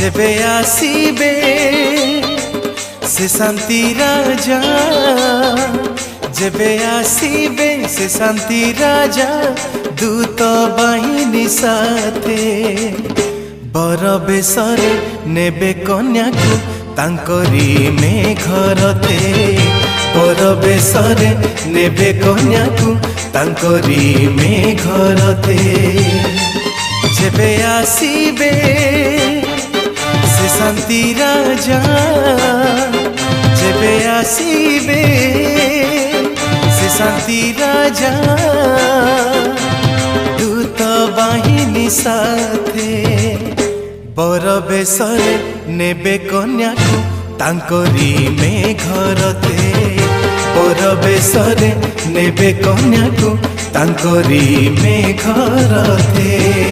जेबे आसीबे से शांति राजा, जेबे आसीबे से शांति राजा दूत बाहिनी साथे बर बेशरे नेबे कन्या को तांकरी मेघरते, बर बेशरे नेबे कन्या को तांकरी मेघरते। जेबे आसीबे से शांति राजा, जेबे आसीबे से शांति राजा दूत बाहिनी साथे बर बेशरे नेबे कन्या को तांकरी मेघरते, बर बेशरे नेबे कन्या को तांकरी मेघरते।